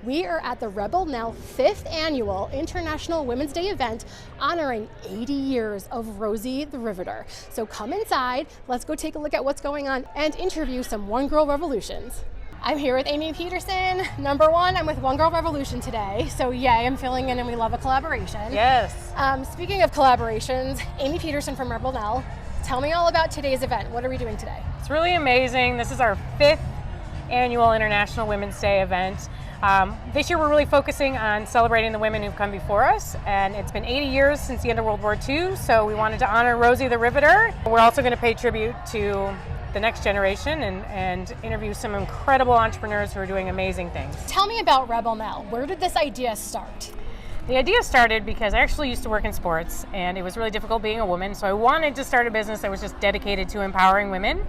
We are at the Rebel Nell 5th Annual International Women's Day event honoring 80 years of Rosie the Riveter. So come inside, let's go take a look at what's going on and interview some One Girl Revolutions. I'm here with Amy Peterson. Number one, I'm with One Girl Revolution today. So yay, I'm filling in and we love a collaboration. Yes. Speaking of collaborations, Amy Peterson from Rebel Nell, tell me all about today's event. What are we doing today? It's really amazing. This is our 5th annual International Women's Day event. This year we're really focusing on celebrating the women who've come before us, and it's been 80 years since the end of World War II, so we wanted to honor Rosie the Riveter. We're also going to pay tribute to the next generation and interview some incredible entrepreneurs who are doing amazing things. Tell me about Rebel Nell. Where did this idea start? The idea started because I actually used to work in sports, and it was really difficult being a woman, so I wanted to start a business that was just dedicated to empowering women.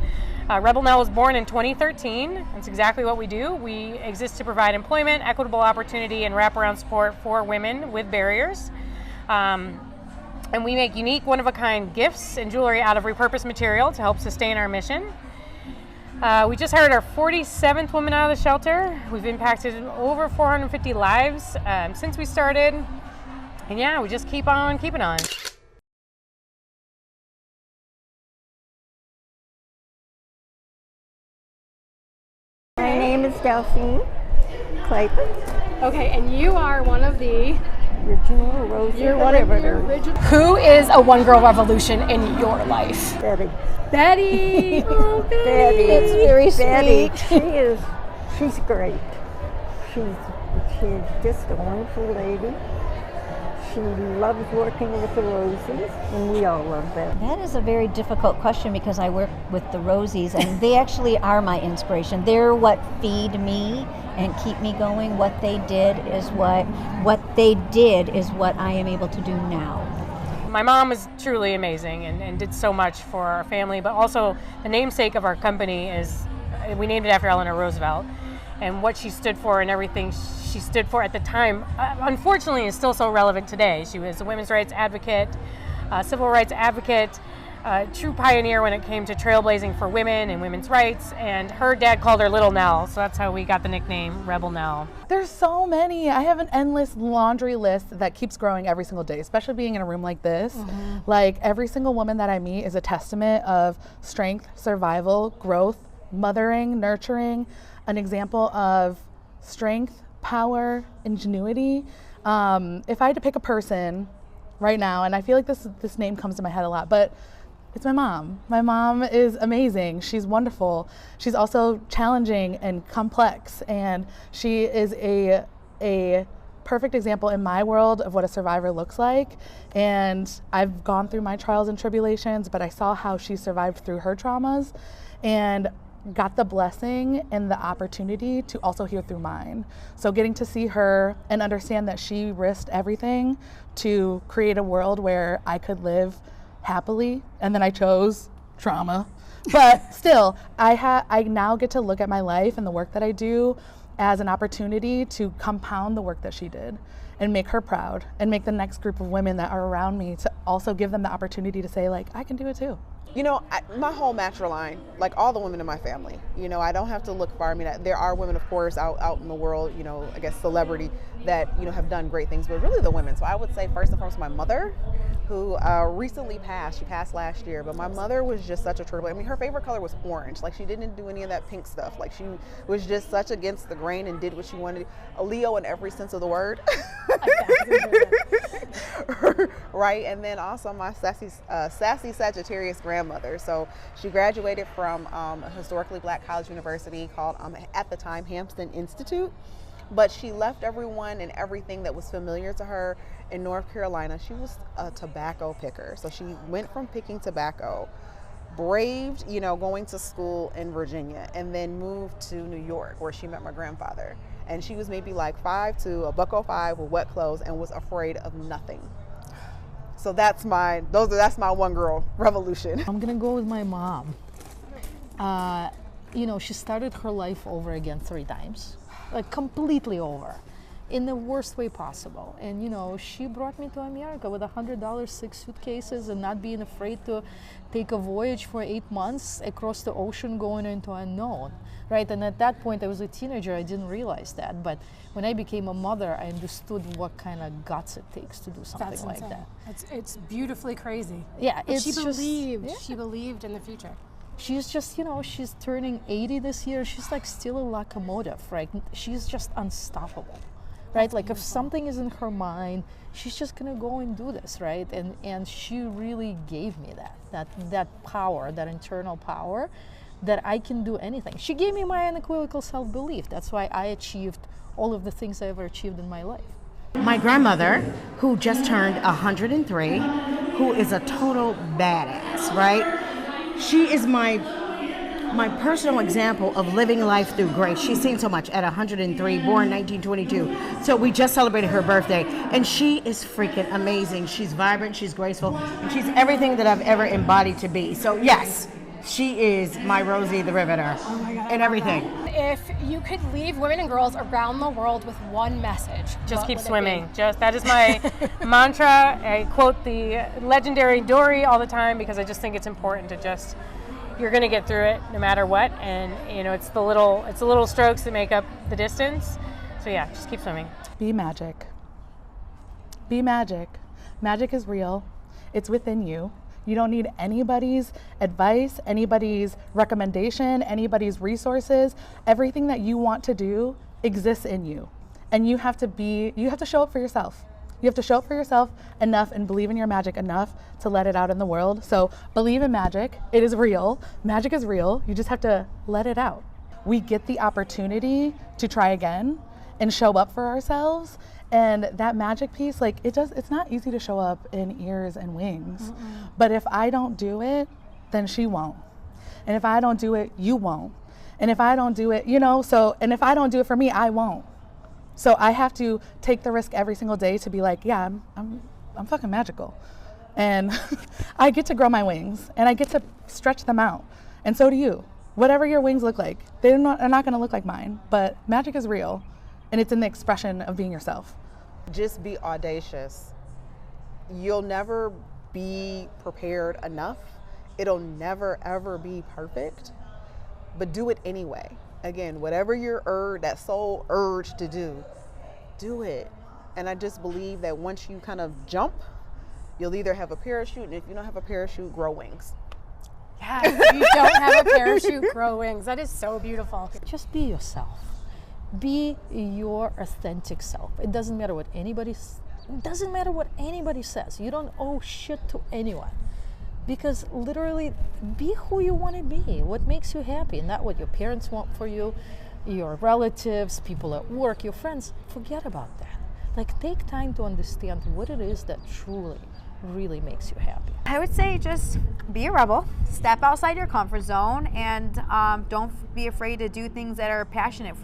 Rebel Nell was born in 2013. That's exactly what we do. We exist to provide employment, equitable opportunity, and wraparound support for women with barriers. And we make unique, one-of-a-kind gifts and jewelry out of repurposed material to help sustain our mission. We just hired our 47th woman out of the shelter. We've impacted over 450 lives since we started. And yeah, we just keep on keeping on. My name is Delphine Clayton. Okay, and you are one of the Original Rosie the Riveter. Who is a One Girl Revolution in your life? Betty. Betty. Oh, Betty. Betty. That's very Betty. sweet. She's great. She's just a wonderful lady. She loves working with the Rosies, and we all love them. That is a very difficult question because I work with the Rosies, and they actually are my inspiration. They're what feed me and keep me going. What they did is what I am able to do now. My mom was truly amazing and did so much for our family, but also the namesake of our company is, we named it after Eleanor Roosevelt, and what she stood for and everything she stood for at the time, unfortunately, is still so relevant today. She was a women's rights advocate, civil rights advocate, true pioneer when it came to trailblazing for women and women's rights, and her dad called her Little Nell, so that's how we got the nickname Rebel Nell. There's so many. I have an endless laundry list that keeps growing every single day, especially being in a room like this. Like, every single woman that I meet is a testament of strength, survival, growth, mothering, nurturing, an example of strength, power, ingenuity. If I had to pick a person right now, and I feel like this name comes to my head a lot, but it's my mom. My mom is amazing. She's wonderful. She's also challenging and complex, and she is a perfect example in my world of what a survivor looks like. And I've gone through my trials and tribulations, but I saw how she survived through her traumas and got the blessing and the opportunity to also heal through mine. So getting to see her and understand that she risked everything to create a world where I could live happily, and then I chose trauma. But still, I now get to look at my life and the work that I do as an opportunity to compound the work that she did and make her proud and make the next group of women that are around me to also give them the opportunity to say, like, I can do it too. You know, my whole matriline, like all the women in my family, you know, I don't have to look far. I mean, there are women, of course, out in the world, you know, I guess celebrity that, you know, have done great things, but really the women. So I would say first and foremost my mother, who recently passed. She passed last year, but my mother was just such a trailblazer. I mean, her favorite color was orange. Like, she didn't do any of that pink stuff. Like, she was just such against the grain and did what she wanted. A Leo in every sense of the word. Right, and then also my sassy Sagittarius grandmother. So she graduated from a historically black college university called, at the time, Hampton Institute. But she left everyone and everything that was familiar to her in North Carolina. She was a tobacco picker. So she went from picking tobacco, braved, you know, going to school in Virginia, and then moved to New York where she met my grandfather. And she was maybe like 5'2", a $105 with wet clothes, and was afraid of nothing. So that's my one girl revolution. I'm gonna go with my mom. You know, she started her life over again 3 times, like completely over. in the worst way possible. And you know, she brought me to America with $100, 6 suitcases, and not being afraid to take a voyage for 8 months across the ocean going into unknown, right? And at that point I was a teenager, I didn't realize that, but when I became a mother, I understood what kind of guts it takes to do something That's like insane. that. It's beautifully crazy. Yeah, But it's she just- believed. yeah. She believed in the future. She's just, you know, she's turning 80 this year. She's like still a locomotive, right? She's just unstoppable, right? Like if something is in her mind, she's just gonna go and do this, right? And she really gave me that power, that internal power, that I can do anything. She gave me my unequivocal self-belief. That's why I achieved all of the things I ever achieved in my life. My grandmother, who just turned 103, who is a total badass, right? She is my personal example of living life through grace. She's seen so much at 103, born 1922. So we just celebrated her birthday, and she is freaking amazing. She's vibrant, she's graceful, and she's everything that I've ever embodied to be. So yes, she is my Rosie the Riveter and everything. If you could leave women and girls around the world with one message, Just what keep would it swimming. be? Just that is my mantra. I quote the legendary Dory all the time because I just think it's important to just, you're going to get through it no matter what, and you know, it's the little strokes that make up the distance. So yeah, just keep swimming. Be magic. Be magic. Magic is real. It's within you. You don't need anybody's advice, anybody's recommendation, anybody's resources. Everything that you want to do exists in you. And you have to show up for yourself. You have to show up for yourself enough and believe in your magic enough to let it out in the world. So believe in magic. It is real. Magic is real. You just have to let it out. We get the opportunity to try again and show up for ourselves. And that magic piece, like it's not easy to show up in ears and wings. But if I don't do it, then she won't. And if I don't do it, you won't. And if I don't do it, and if I don't do it for me, I won't. So I have to take the risk every single day to be like, yeah, I'm fucking magical. And I get to grow my wings and I get to stretch them out. And so do you. Whatever your wings look like, are not gonna look like mine, but magic is real. And it's in the expression of being yourself. Just be audacious. You'll never be prepared enough. It'll never ever be perfect, but do it anyway. Again, whatever your that soul urge to do it. And I just believe that once you kind of jump, you'll either have a parachute, and if you don't have a parachute, grow wings. Yeah, if you don't have a parachute, grow wings. That is so beautiful. Just be yourself. Be your authentic self. It doesn't matter what anybody says. You don't owe shit to anyone. Because literally, be who you want to be, what makes you happy, not what your parents want for you, your relatives, people at work, your friends. Forget about that. Like, take time to understand what it is that truly, really makes you happy. I would say just be a rebel, step outside your comfort zone, and don't be afraid to do things that are passionate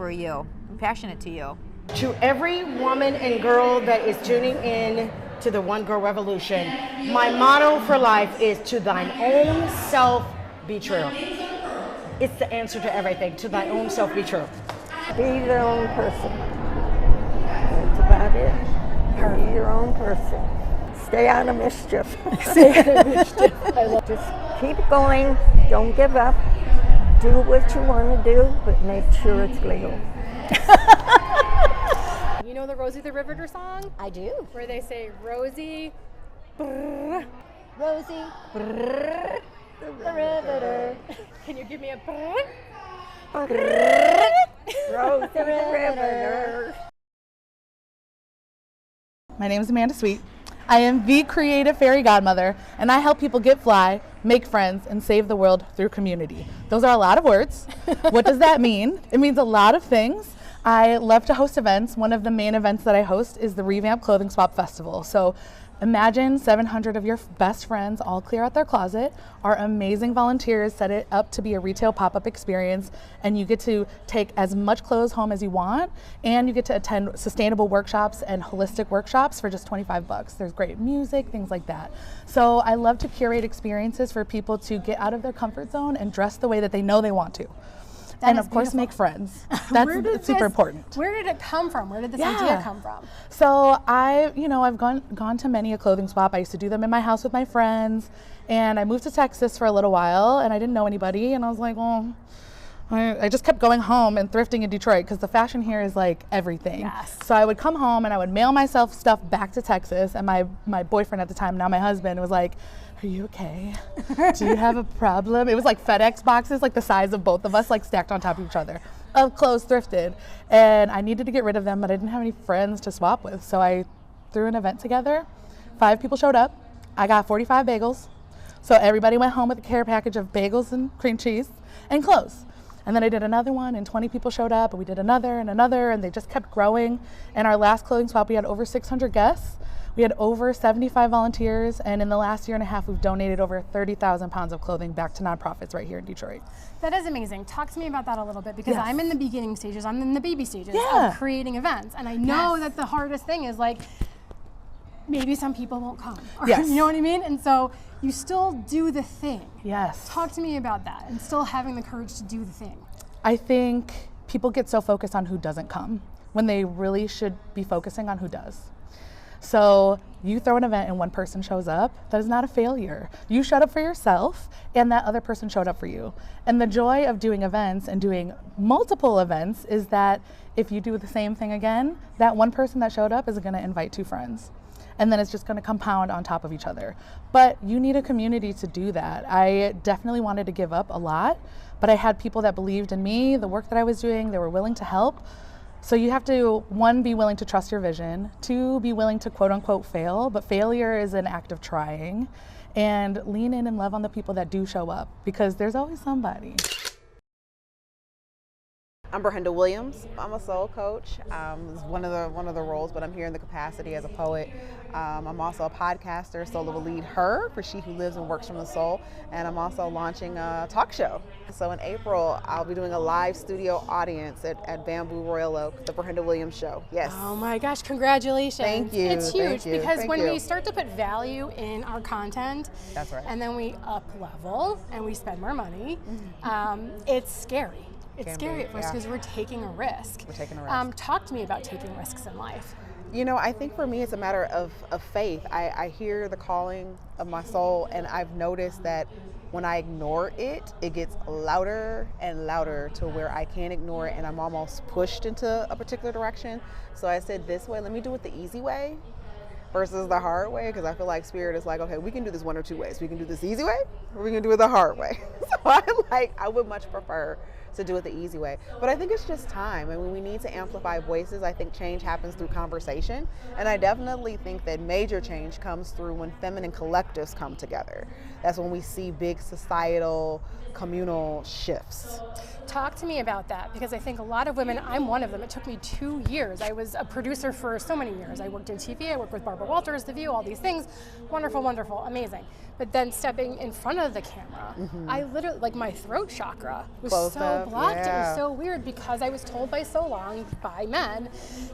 to you. To every woman and girl that is tuning in to the One Girl Revolution, my motto for life is to thine own self be true. It's the answer to everything. To thy own self be true. Be your own person. That's about it. Be your own person. Stay out of mischief. Just keep going. Don't give up. Do what you want to do, but make sure it's legal. You know the Rosie the Riveter song? I do. Where they say, Rosie, Rosie, brrr, the riveter. can you give me a Rosie the Riveter. My name is Amanda Sweet. I am the creative fairy godmother, and I help people get fly, make friends, and save the world through community. Those are a lot of words. What does that mean? It means a lot of things. I love to host events. One of the main events that I host is the Revamp Clothing Swap Festival. So imagine 700 of your best friends all clear out their closet. Our amazing volunteers set it up to be a retail pop-up experience, and you get to take as much clothes home as you want, and you get to attend sustainable workshops and holistic workshops for just $25. There's great music, things like that. So I love to curate experiences for people to get out of their comfort zone and dress the way that they know they want to. and is of course beautiful. make friends. That's super important. Where did it come from? Where did this idea come from? So I've gone to many a clothing swap. I used to do them in my house with my friends, and I moved to Texas for a little while, and I didn't know anybody, and I was like, well, I just kept going home and thrifting in Detroit because the fashion here is like everything. Yes. So I would come home and I would mail myself stuff back to Texas, and my boyfriend at the time, now my husband, was like, are you okay? Do you have a problem? It was like FedEx boxes, like the size of both of us, like stacked on top of each other, of clothes thrifted. And I needed to get rid of them, but I didn't have any friends to swap with. So I threw an event together. 5 people showed up. I got 45 bagels. So everybody went home with a care package of bagels and cream cheese and clothes. And then I did another one, and 20 people showed up, and we did another, and they just kept growing. And our last clothing swap, we had over 600 guests. We had over 75 volunteers, and in the last year and a half, we've donated over 30,000 pounds of clothing back to nonprofits right here in Detroit. That is amazing. Talk to me about that a little bit, because Yes. I'm in the beginning stages, I'm in the baby stages Yeah. of creating events. And I know that the hardest thing is like, maybe some people won't come. Or, Yes. You know what I mean? And so you still do the thing. Yes. Talk to me about that, and still having the courage to do the thing. I think people get so focused on who doesn't come when they really should be focusing on who does. So you throw an event and one person shows up, that is not a failure. You showed up for yourself, and that other person showed up for you. And the joy of doing events and doing multiple events is that if you do the same thing again, that one person that showed up is going to invite 2 friends. And then it's just going to compound on top of each other. But you need a community to do that. I definitely wanted to give up a lot, but I had people that believed in me, the work that I was doing, they were willing to help. So you have to, 1, be willing to trust your vision, 2, be willing to quote unquote fail, but failure is an act of trying, and lean in and love on the people that do show up, because there's always somebody. I'm Ber-Henda Williams. I'm a soul coach. It's one of the roles, but I'm here in the capacity as a poet. I'm also a podcaster, Soul of a Lead Her, for She Who Lives and Works from the Soul, and I'm also launching a talk show. So in April, I'll be doing a live studio audience at Bamboo Royal Oak, the Ber-Henda Williams show. Yes. Oh my gosh, congratulations. Thank you. It's huge Thank you. because Thank when you. we start to put value in our content, That's right. and then we up level and we spend more money, it's scary. It's Can scary be, at first yeah. because we're taking a risk. We're taking a risk. Talk to me about taking risks in life. You know, I think for me it's a matter of faith. I hear the calling of my soul, and I've noticed that when I ignore it, it gets louder and louder to where I can't ignore it, and I'm almost pushed into a particular direction. So I said, this way, let me do it the easy way versus the hard way, because I feel like Spirit is like, okay, we can do this 1 or 2 ways. We can do this easy way, or we can do it the hard way. So I would much prefer to do it the easy way. But I think it's just time. I mean, we need to amplify voices. I think change happens through conversation. And I definitely think that major change comes through when feminine collectives come together. That's when we see big societal, communal shifts. Talk to me about that, because I think a lot of women, I'm one of them, it took me 2 years. I was a producer for so many years. I worked in TV, I worked with Barbara Walters, The View, all these things. Wonderful, wonderful, amazing. But then stepping in front of the camera, I literally, like my throat chakra was Closed so up, blocked. It yeah. was so weird because I was told by so long by men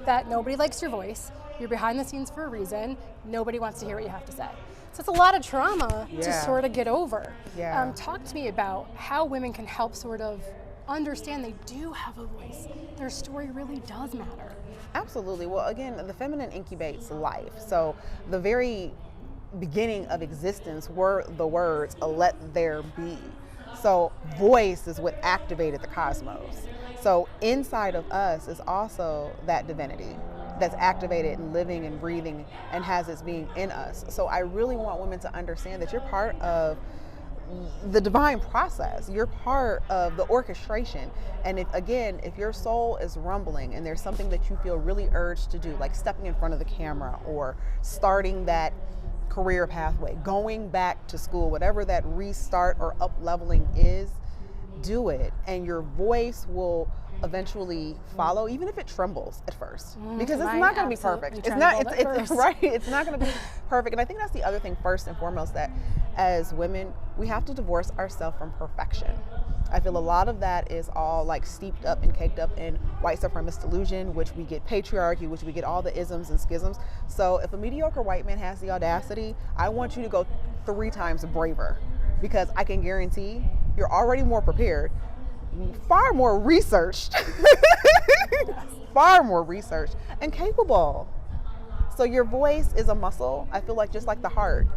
that nobody likes your voice, you're behind the scenes for a reason, nobody wants to hear what you have to say. So it's a lot of trauma to Yeah. sort of get over. Yeah. Talk to me about how women can help sort of understand they do have a voice. Their story really does matter. Absolutely. Well, again, the feminine incubates life. So the very beginning of existence were the words, let there be. So voice is what activated the cosmos. So inside of us is also that divinity that's activated and living and breathing and has its being in us. So I really want women to understand that you're part of the divine process. You're part of the orchestration. And if your soul is rumbling and there's something that you feel really urged to do, like stepping in front of the camera or starting that career pathway, going back to school, whatever that restart or up leveling is, do it. And your voice will eventually follow, even if it trembles at first, because it's not going to be perfect. It's not, it's right. It's not going to be perfect. And I think that's the other thing, first and foremost, that as women, we have to divorce ourselves from perfection. I feel a lot of that is all like steeped up and caked up in white supremacist delusion, which we get patriarchy, which we get all the isms and schisms. So if a mediocre white man has the audacity, I want you to go 3 times braver, because I can guarantee you're already more prepared. far more researched, far more researched and capable. So your voice is a muscle. I feel like just like the heart,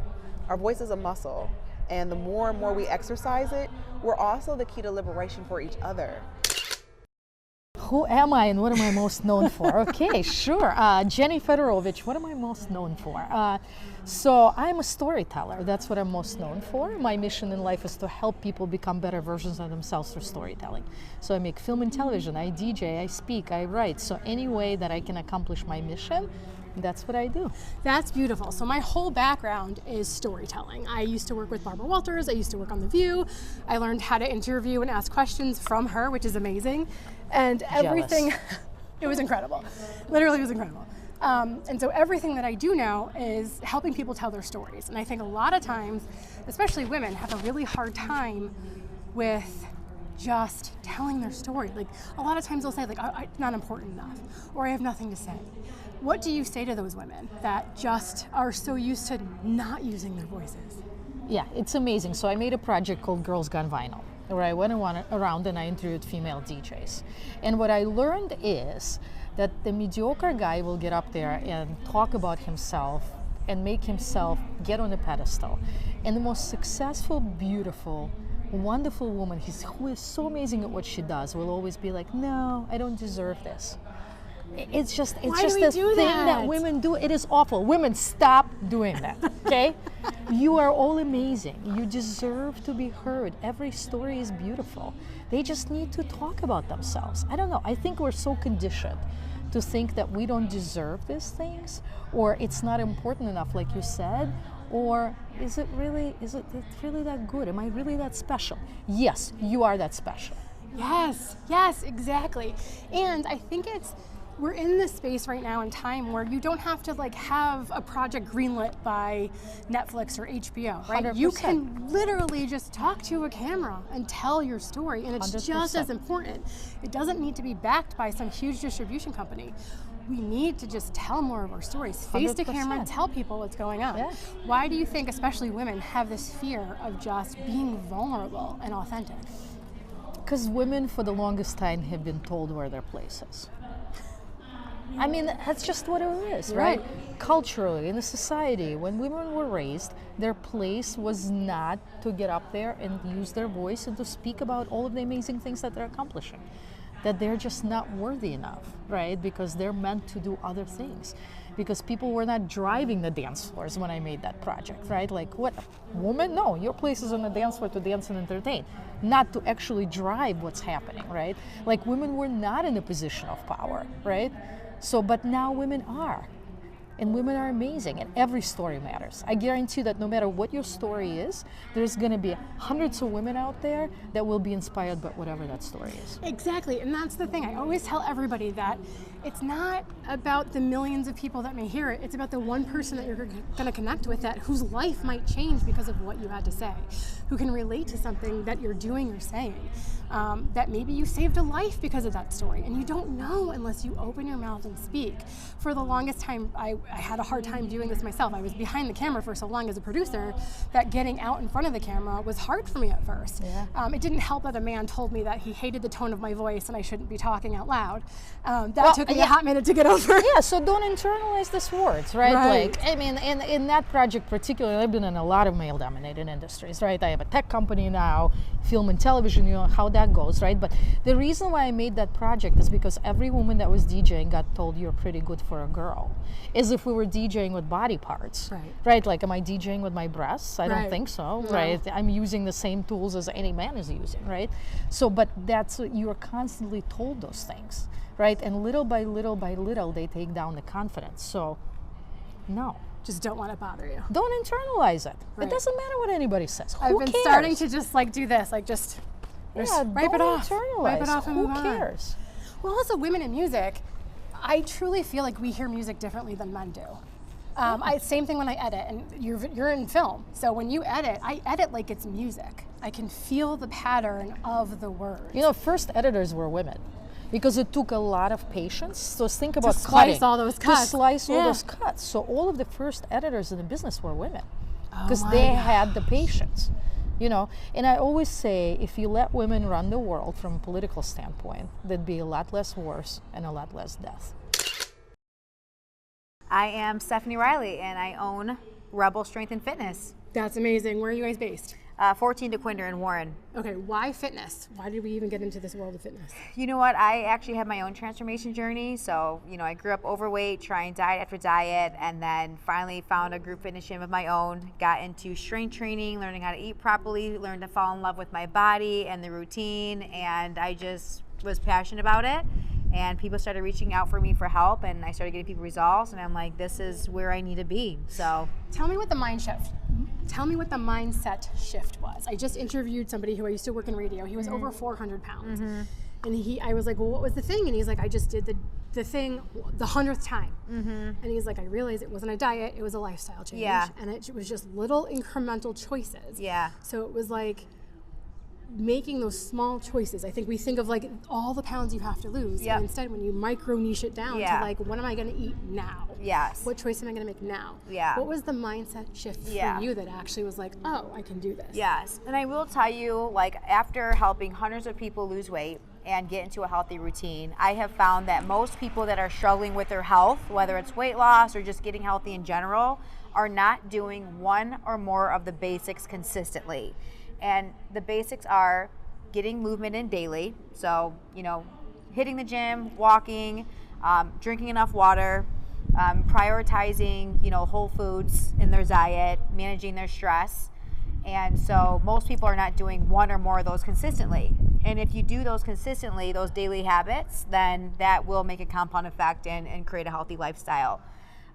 our voice is a muscle. And the more and more we exercise it, we're also the key to liberation for each other. Who am I and what am I most known for? Okay, sure. Jenny Fedorovich, what am I most known for? So I'm a storyteller. That's what I'm most known for. My mission in life is to help people become better versions of themselves through storytelling. So I make film and television, I DJ, I speak, I write. So any way that I can accomplish my mission, that's what I do. That's beautiful. So my whole background is storytelling. I used to work with Barbara Walters. I used to work on The View. I learned how to interview and ask questions from her, which is amazing. And everything, it was incredible. Literally, it was incredible. And so everything that I do now is helping people tell their stories. And I think a lot of times, especially women, have a really hard time with just telling their story. Like a lot of times they'll say like, it's not important enough, or I have nothing to say. What do you say to those women that just are so used to not using their voices? Yeah, it's amazing. So I made a project called Girls Gone Vinyl, where I went around and I interviewed female DJs. And what I learned is that the mediocre guy will get up there and talk about himself and make himself get on a pedestal. And the most successful, beautiful, wonderful woman who is so amazing at what she does will always be like, no, I don't deserve this. It's just a thing that women do. It is awful. Women, stop doing that, okay? You are all amazing. You deserve to be heard. Every story is beautiful. They just need to talk about themselves. I don't know. I think we're so conditioned to think that we don't deserve these things, or it's not important enough, like you said, or is it really that good? Am I really that special? Yes, you are that special. Yes, exactly. And I think we're in this space right now in time where you don't have to like have a project greenlit by Netflix or HBO, right? 100%. You can literally just talk to a camera and tell your story, and it's 100%. just as important. It doesn't need to be backed by some huge distribution company. We need to just tell more of our stories, face to camera, and tell people what's going on. Yeah. Why do you think, especially women, have this fear of just being vulnerable and authentic? Because women, for the longest time, have been told where their place is. I mean, that's just what it is, right? Culturally, in the society, when women were raised, their place was not to get up there and use their voice and to speak about all of the amazing things that they're accomplishing. That they're just not worthy enough, right? Because they're meant to do other things. Because people were not driving the dance floors when I made that project, right? Like, what, woman? No, your place is on the dance floor to dance and entertain, not to actually drive what's happening, right? Like, women were not in a position of power, right? So, but now women are. And women are amazing, and every story matters. I guarantee you that no matter what your story is, there's going to be hundreds of women out there that will be inspired by whatever that story is. Exactly, and that's the thing. I always tell everybody that it's not about the millions of people that may hear it. It's about the one person that you're going to connect with whose life might change because of what you had to say, who can relate to something that you're doing or saying. That maybe you saved a life because of that story, and you don't know unless you open your mouth and speak. For the longest time, I had a hard time doing this myself. I was behind the camera for so long as a producer that getting out in front of the camera was hard for me at first. Yeah. It didn't help that a man told me that he hated the tone of my voice and I shouldn't be talking out loud. That took me a hot minute to get over. Yeah, so don't internalize these words, right? Like, I mean, in that project particularly, I've been in a lot of male-dominated industries, right? I have a tech company now, film and television, you know how that goes, right? But the reason why I made that project is because every woman that was DJing got told you're pretty good for a girl, as if we were DJing with body parts, right? Like, am I DJing with my breasts? I don't think so, right? I'm using the same tools as any man is using, right? So, but that's, you are constantly told those things, right? And little by little by little, they take down the confidence. So, no. Just don't let it bother you. Don't internalize it. It doesn't matter what anybody says. I've been starting to just like do this, like just wipe it off and move on. Who cares? Well, also women in music, I truly feel like we hear music differently than men do. Same thing when I edit, and you're in film, so when you edit, I edit like it's music. I can feel the pattern of the words. You know, first editors were women, because it took a lot of patience. So think about to slice all those cuts. To slice all those cuts. So all of the first editors in the business were women, because they had the patience. You know, and I always say, if you let women run the world from a political standpoint, there'd be a lot less wars and a lot less death. I am Stephanie Riley, and I own Rebel Strength and Fitness. That's amazing. Where are you guys based? 14 DeQuinder in Warren. Okay, why fitness? Why did we even get into this world of fitness? You know what? I actually had my own transformation journey. So, you know, I grew up overweight, trying diet after diet, and then finally found a group fitness gym of my own, got into strength training, learning how to eat properly, learned to fall in love with my body and the routine, and I just was passionate about it. And people started reaching out for me for help, and I started getting people results, and I'm like, this is where I need to be. So tell me what the mindset shift was. I just interviewed somebody who I used to work in radio. He was over 400 pounds. And I was like, well, what was the thing? And he's like, I just did the thing the 100th time. And he's like, I realized it wasn't a diet, it was a lifestyle change. Yeah. And it was just little incremental choices. Yeah. So it was like making those small choices. I think we think of like all the pounds you have to lose. Yep. And instead, when you micro niche it down Yeah. to like, what am I going to eat now? Yes. What choice am I going to make now? Yeah. What was the mindset shift Yeah. for you that actually was like, oh, I can do this? Yes, and I will tell you, like, after helping hundreds of people lose weight and get into a healthy routine, I have found that most people that are struggling with their health, whether it's weight loss or just getting healthy in general, are not doing one or more of the basics consistently. And the basics are getting movement in daily, so, you know, hitting the gym, walking, drinking enough water, prioritizing, you know, whole foods in their diet, managing their stress. And so most people are not doing one or more of those consistently. And if you do those consistently, those daily habits, then that will make a compound effect and create a healthy lifestyle.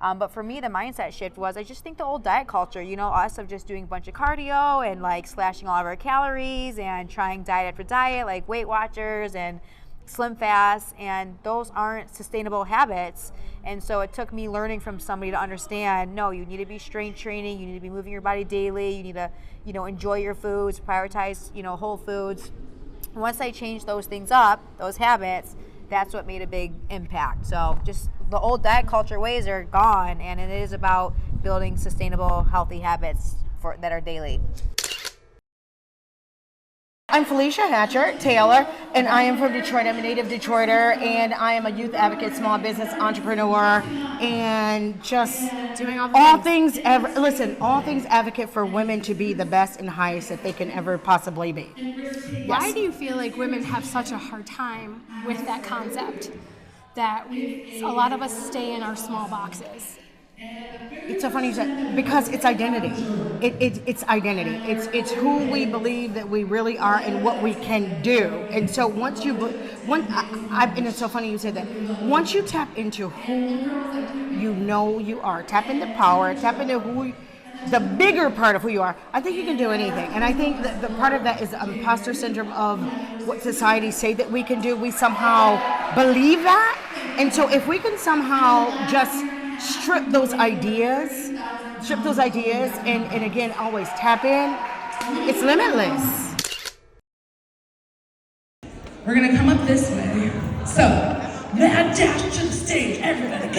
But for me, the mindset shift was, I just think the old diet culture, you know, us of just doing a bunch of cardio and like slashing all of our calories and trying diet after diet, like Weight Watchers and Slim Fast, and those aren't sustainable habits. And so it took me learning from somebody to understand, no, you need to be strength training, you need to be moving your body daily, you need to, you know, enjoy your foods, prioritize, you know, whole foods. Once I changed those things up, those habits, that's what made a big impact. So just the old diet culture ways are gone, and it is about building sustainable, healthy habits that are daily. I'm Felicia Hatcher Taylor, and I am from Detroit. I'm a native Detroiter, and I am a youth advocate, small business entrepreneur, and just doing all things advocate for women to be the best and highest that they can ever possibly be. Why do you feel like women have such a hard time with that concept? That a lot of us stay in our small boxes. It's so funny you said, because it's identity. It's identity. It's who we believe that we really are and what we can do. And so and it's so funny you said that. Once you tap into who you know you are, tap into power, tap into the bigger part of who you are, I think you can do anything. And I think that the part of that is the imposter syndrome of what society say that we can do. We somehow believe that. And so if we can somehow just strip those ideas and again always tap in, it's limitless. We're gonna come up this way. So, mad dash to the stage, everybody